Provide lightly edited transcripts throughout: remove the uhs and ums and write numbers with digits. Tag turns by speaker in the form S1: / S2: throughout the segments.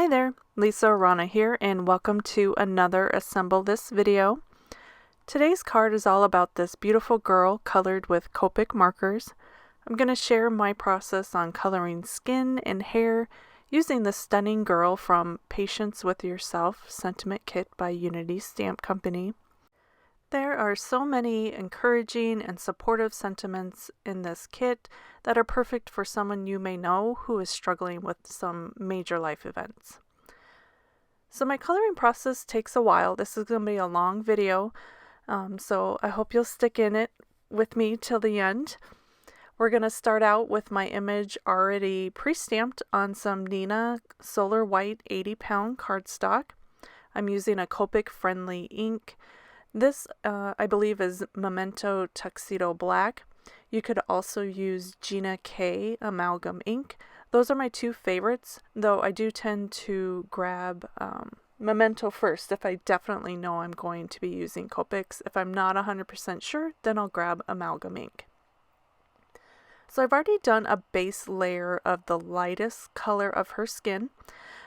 S1: Hi there, Lisa Arana here, and welcome to another Assemble This video. Today's card is all about this beautiful girl colored with Copic markers. I'm going to share my process on coloring skin and hair using the stunning girl from Patience with Yourself Sentiment Kit by Unity Stamp Company. There are so many encouraging and supportive sentiments in this kit that are perfect for someone you may know who is struggling with some major life events. So my coloring process takes a while. This is going to be a long video, so I hope you'll stick in it with me till the end. We're going to start out with my image already pre-stamped on some Nina Solar White 80-pound cardstock. I'm using a Copic friendly ink. This, I believe, is Memento Tuxedo Black. You could also use Gina K Amalgam ink. Those are my two favorites, though I do tend to grab Memento first if I definitely know I'm going to be using Copics. If I'm not 100% sure, then I'll grab Amalgam ink. So I've already done a base layer of the lightest color of her skin.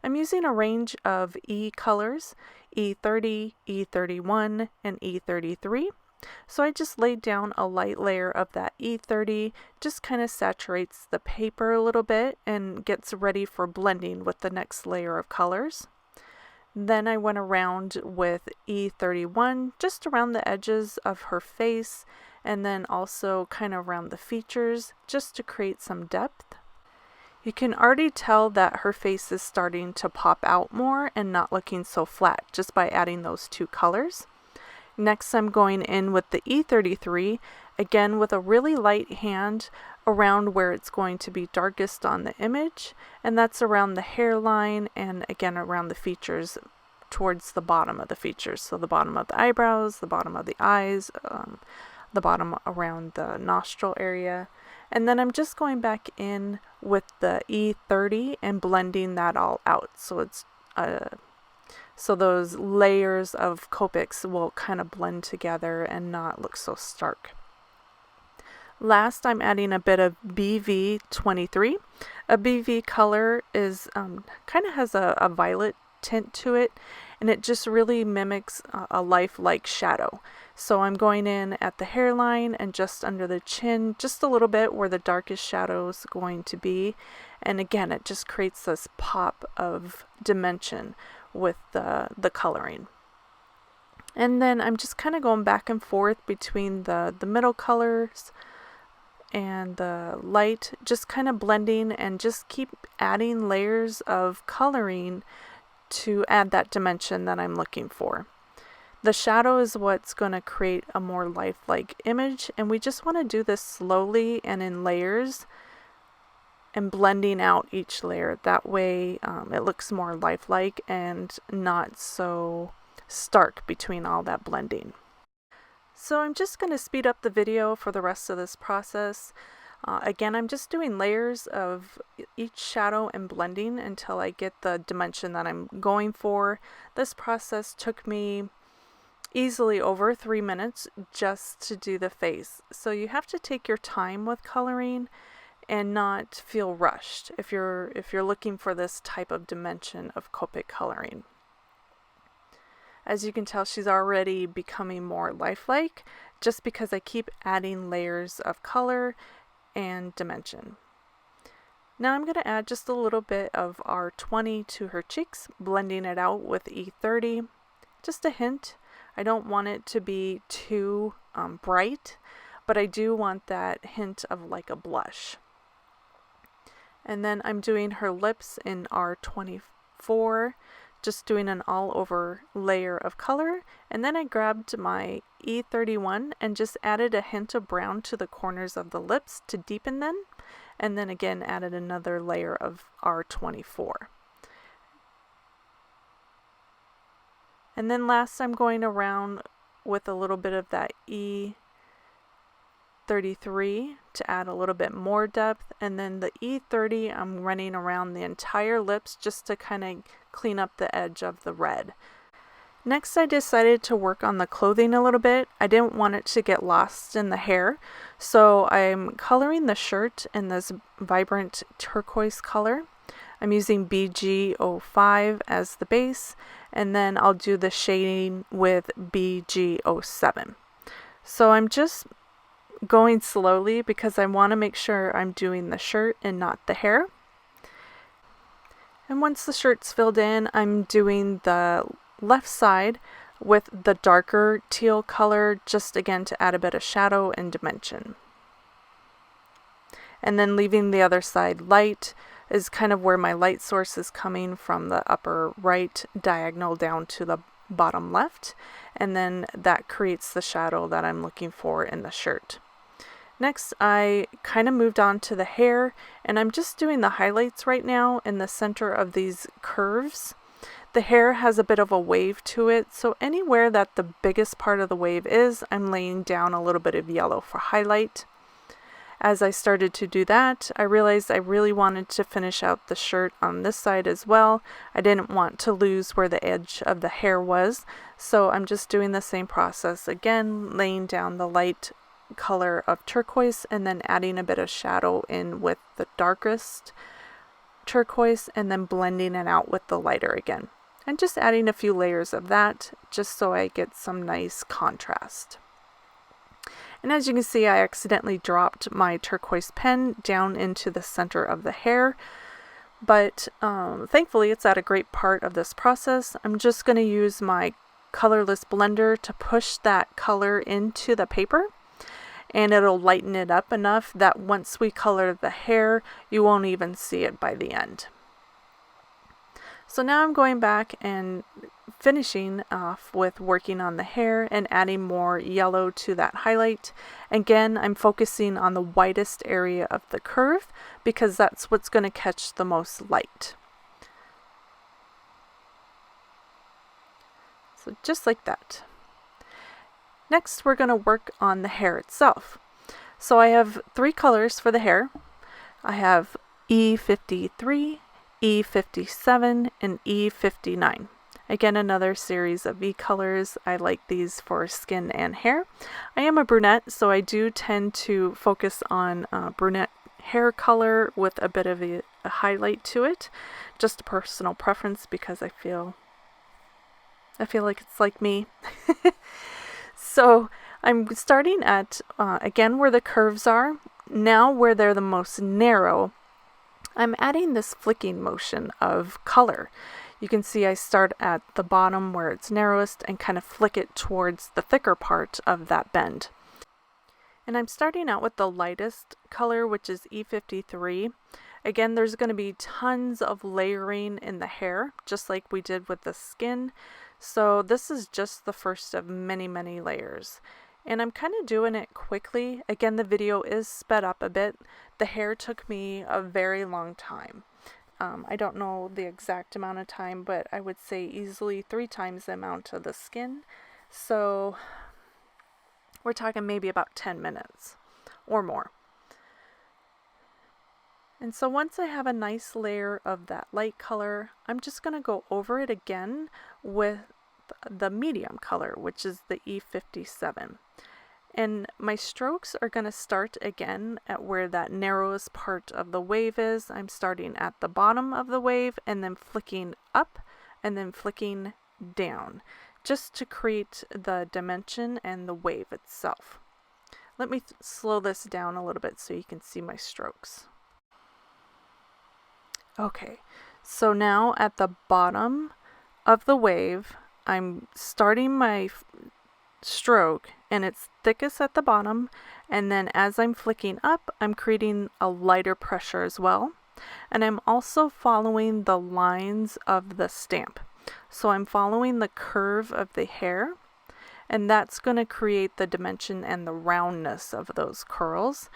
S1: I'm using a range of E colors, E30, E31, and E33. So I just laid down a light layer of that E30, just kind of saturates the paper a little bit and gets ready for blending with the next layer of colors. Then I went around with E31, just around the edges of her face, and then also kind of around the features, just to create some depth. You can already tell that her face is starting to pop out more and not looking so flat just by adding those two colors. Next, I'm going in with the E33, again with a really light hand around where it's going to be darkest on the image, and that's around the hairline and again around the features towards the bottom of the features. So the bottom of the eyebrows, the bottom of the eyes, the bottom around the nostril area. And then I'm just going back in with the E30 and blending that all out. So it's so those layers of Copics will kind of blend together and not look so stark. Last, I'm adding a bit of BV23. A BV color is kind of has a violet tint to it, and it just really mimics a lifelike shadow. So I'm going in at the hairline and just under the chin, just a little bit where the darkest shadow is going to be. And again, it just creates this pop of dimension with the coloring. And then I'm just kind of going back and forth between the middle colors and the light, just kind of blending and just keep adding layers of coloring to add that dimension that I'm looking for. The shadow is what's going to create a more lifelike image, and we just want to do this slowly and in layers and blending out each layer. That way it looks more lifelike and not so stark between all that blending. So I'm just going to speed up the video for the rest of this process. Again, I'm just doing layers of each shadow and blending until I get the dimension that I'm going for. This process took me easily over 3 minutes just to do the face. So you have to take your time with coloring and not feel rushed if you're looking for this type of dimension of Copic coloring. As you can tell, she's already becoming more lifelike just because I keep adding layers of color and dimension. Now I'm going to add just a little bit of R20 to her cheeks, blending it out with E30. Just a hint. I don't want it to be too bright, but I do want that hint of like a blush. And then I'm doing her lips in R24, just doing an all over layer of color. And then I grabbed my E31 and just added a hint of brown to the corners of the lips to deepen them. And then again added another layer of R24. And then last, I'm going around with a little bit of that E33 to add a little bit more depth. And then the E30, I'm running around the entire lips just to kind of clean up the edge of the red. Next, I decided to work on the clothing a little bit. I didn't want it to get lost in the hair, so I'm coloring the shirt in this vibrant turquoise color. I'm using BG05 as the base, and then I'll do the shading with BG07. So I'm just going slowly because I want to make sure I'm doing the shirt and not the hair. And once the shirt's filled in, I'm doing the left side with the darker teal color, just again to add a bit of shadow and dimension. And then leaving the other side light is kind of where my light source is coming from, the upper right diagonal down to the bottom left, and then that creates the shadow that I'm looking for in the shirt. Next, I kind of moved on to the hair, and I'm just doing the highlights right now in the center of these curves. The hair has a bit of a wave to it, so anywhere that the biggest part of the wave is, I'm laying down a little bit of yellow for highlight. As I started to do that, I realized I really wanted to finish out the shirt on this side as well. I didn't want to lose where the edge of the hair was, so I'm just doing the same process again, laying down the light color of turquoise and then adding a bit of shadow in with the darkest turquoise and then blending it out with the lighter again. And just adding a few layers of that just so I get some nice contrast. And as you can see, I accidentally dropped my turquoise pen down into the center of the hair, but thankfully it's at a great part of this process. I'm just going to use my colorless blender to push that color into the paper, and it'll lighten it up enough that once we color the hair, you won't even see it by the end. So now I'm going back and finishing off with working on the hair and adding more yellow to that highlight. Again, I'm focusing on the widest area of the curve because that's what's going to catch the most light. So just like that. Next, we're going to work on the hair itself. So I have 3 colors for the hair. I have E53, E57, and E59. Again, another series of E colors. I like these for skin and hair. I am a brunette, so I do tend to focus on brunette hair color with a bit of a highlight to it. Just a personal preference because I feel like it's like me. So I'm starting at, again, where the curves are. Now where they're the most narrow, I'm adding this flicking motion of color. You can see I start at the bottom where it's narrowest and kind of flick it towards the thicker part of that bend. And I'm starting out with the lightest color, which is E53. Again, there's going to be tons of layering in the hair, just like we did with the skin. So this is just the first of many, many layers. And I'm kind of doing it quickly. Again, the video is sped up a bit. The hair took me a very long time. I don't know the exact amount of time, but I would say easily 3 times the amount of the skin. So we're talking maybe about 10 minutes or more. And so once I have a nice layer of that light color, I'm just going to go over it again with the medium color, which is the E57. And my strokes are going to start again at where that narrowest part of the wave is. I'm starting at the bottom of the wave and then flicking up and then flicking down, just to create the dimension and the wave itself. Let me slow this down a little bit so you can see my strokes. Okay, so now at the bottom of the wave, I'm starting my stroke and it's thickest at the bottom, and then as I'm flicking up, I'm creating a lighter pressure as well. And I'm also following the lines of the stamp. So I'm following the curve of the hair, and that's going to create the dimension and the roundness of those curls.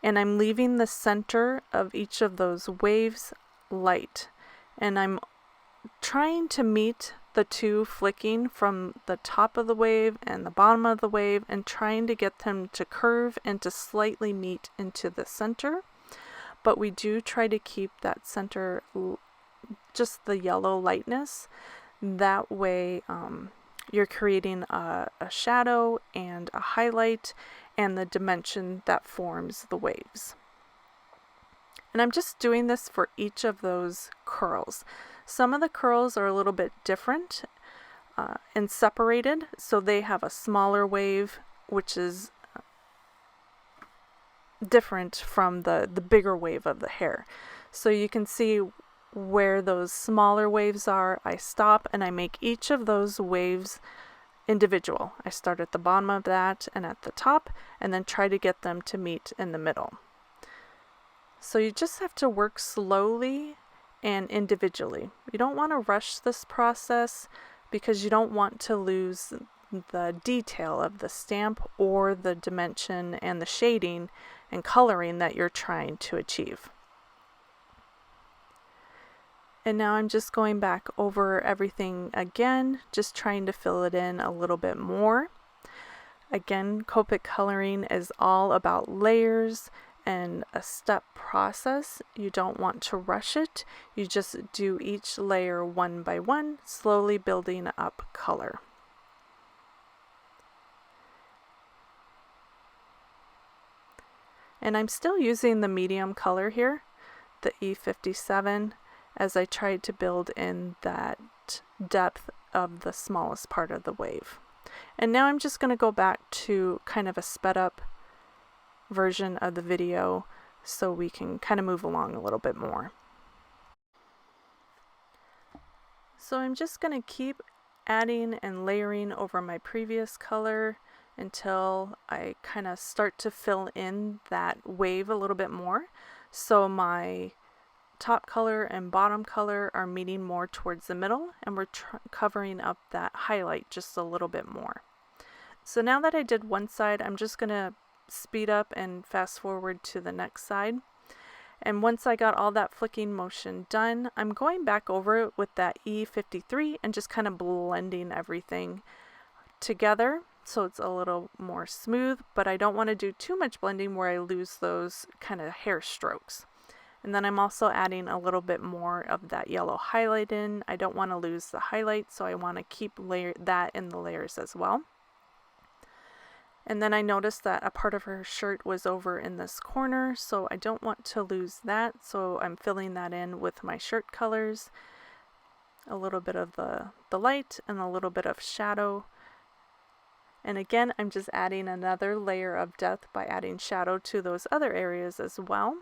S1: And I'm leaving the center of each of those waves light, and I'm trying to meet the 2 flicking from the top of the wave and the bottom of the wave, and trying to get them to curve and to slightly meet into the center. But we do try to keep that center just the yellow lightness. That way you're creating a shadow and a highlight and the dimension that forms the waves. And I'm just doing this for each of those curls. Some of the curls are a little bit different and separated, so they have a smaller wave, which is different from the bigger wave of the hair. So you can see where those smaller waves are. I stop and I make each of those waves individual. I start at the bottom of that and at the top, and then try to get them to meet in the middle. So you just have to work slowly and individually. You don't want to rush this process because you don't want to lose the detail of the stamp or the dimension and the shading and coloring that you're trying to achieve. And now I'm just going back over everything again, just trying to fill it in a little bit more. Again, Copic coloring is all about layers and a step process. You don't want to rush it. You just do each layer one by one, slowly building up color. And I'm still using the medium color here, the E57, as I tried to build in that depth of the smallest part of the wave. And now I'm just going to go back to kind of a sped up version of the video so we can kind of move along a little bit more. So I'm just going to keep adding and layering over my previous color until I kind of start to fill in that wave a little bit more. So my top color and bottom color are meeting more towards the middle, and we're covering up that highlight just a little bit more. So now that I did one side, I'm just going to speed up and fast forward to the next side. And once I got all that flicking motion done, I'm going back over it with that E53 and just kind of blending everything together so it's a little more smooth, but I don't want to do too much blending where I lose those kind of hair strokes. And then I'm also adding a little bit more of that yellow highlight in. I don't want to lose the highlight, so I want to keep that in the layers as well. And then I noticed that a part of her shirt was over in this corner, so I don't want to lose that, so I'm filling that in with my shirt colors. A little bit of the light and a little bit of shadow. And again, I'm just adding another layer of depth by adding shadow to those other areas as well.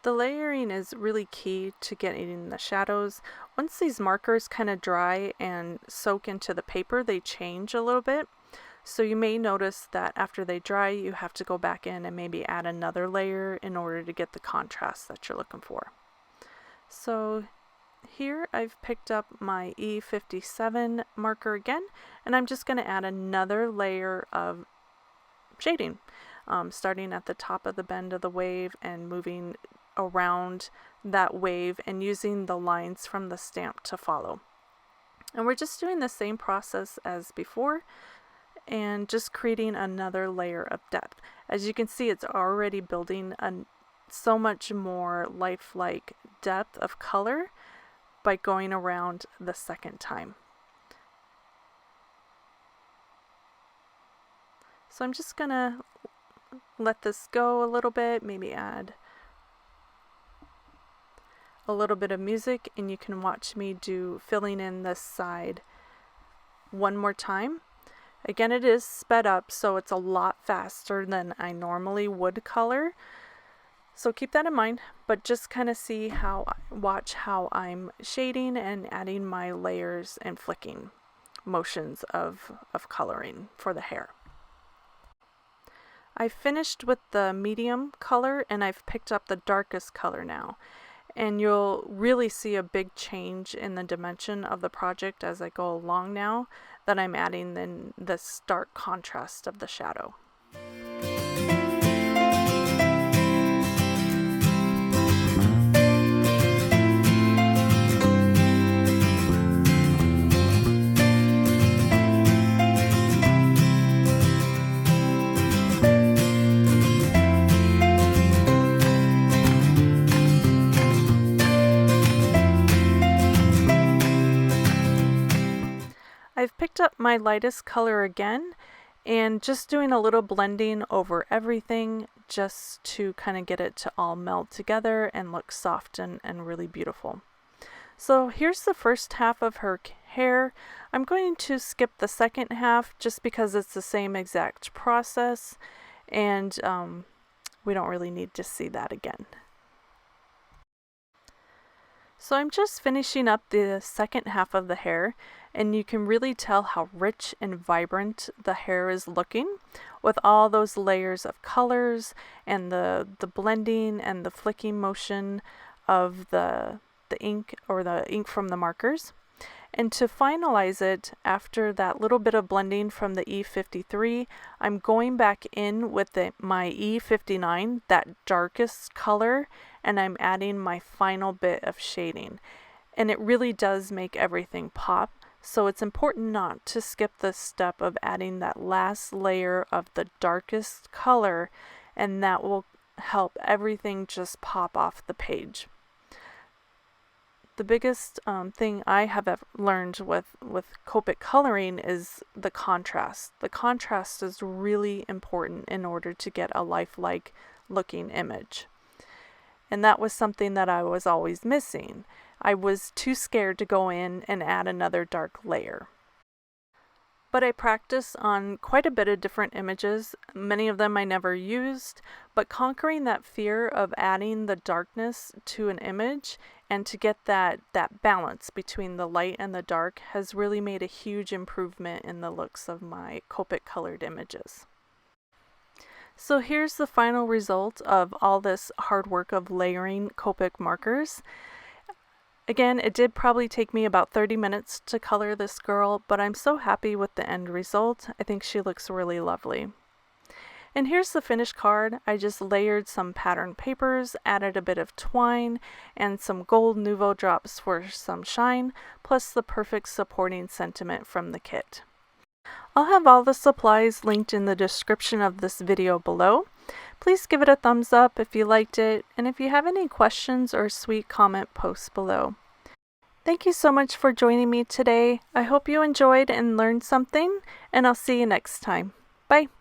S1: The layering is really key to getting the shadows. Once these markers kind of dry and soak into the paper, they change a little bit. So you may notice that after they dry, you have to go back in and maybe add another layer in order to get the contrast that you're looking for. So here I've picked up my E57 marker again, and I'm just going to add another layer of shading, starting at the top of the bend of the wave and moving around that wave and using the lines from the stamp to follow. And we're just doing the same process as before and just creating another layer of depth. As you can see, it's already building so much more lifelike depth of color by going around the second time. So I'm just gonna let this go a little bit, maybe add a little bit of music, and you can watch me filling in this side one more time. Again, it is sped up, so it's a lot faster than I normally would color. So keep that in mind, but just kind of watch how I'm shading and adding my layers and flicking motions of coloring for the hair. I finished with the medium color and I've picked up the darkest color now. And you'll really see a big change in the dimension of the project as I go along now that I'm adding in the stark contrast of the shadow. I've picked up my lightest color again and just doing a little blending over everything just to kind of get it to all meld together and look soft and really beautiful. So here's the first half of her hair. I'm going to skip the second half just because it's the same exact process, and we don't really need to see that again. So I'm just finishing up the second half of the hair, and you can really tell how rich and vibrant the hair is looking with all those layers of colors and the blending and the flicking motion of the ink, or the ink from the markers. And to finalize it, after that little bit of blending from the E53, I'm going back in with my E59, that darkest color, and I'm adding my final bit of shading. And it really does make everything pop, so it's important not to skip the step of adding that last layer of the darkest color, and that will help everything just pop off the page. The biggest thing I have learned with Copic coloring is the contrast. The contrast is really important in order to get a lifelike looking image. And that was something that I was always missing. I was too scared to go in and add another dark layer. But I practiced on quite a bit of different images. Many of them I never used, but conquering that fear of adding the darkness to an image and to get that balance between the light and the dark has really made a huge improvement in the looks of my Copic colored images. So here's the final result of all this hard work of layering Copic markers. Again, it did probably take me about 30 minutes to color this girl, but I'm so happy with the end result. I think she looks really lovely. And here's the finished card. I just layered some pattern papers, added a bit of twine, and some gold Nouveau drops for some shine, plus the perfect supporting sentiment from the kit. I'll have all the supplies linked in the description of this video below. Please give it a thumbs up if you liked it, and if you have any questions or sweet comment, post below. Thank you so much for joining me today. I hope you enjoyed and learned something, and I'll see you next time. Bye!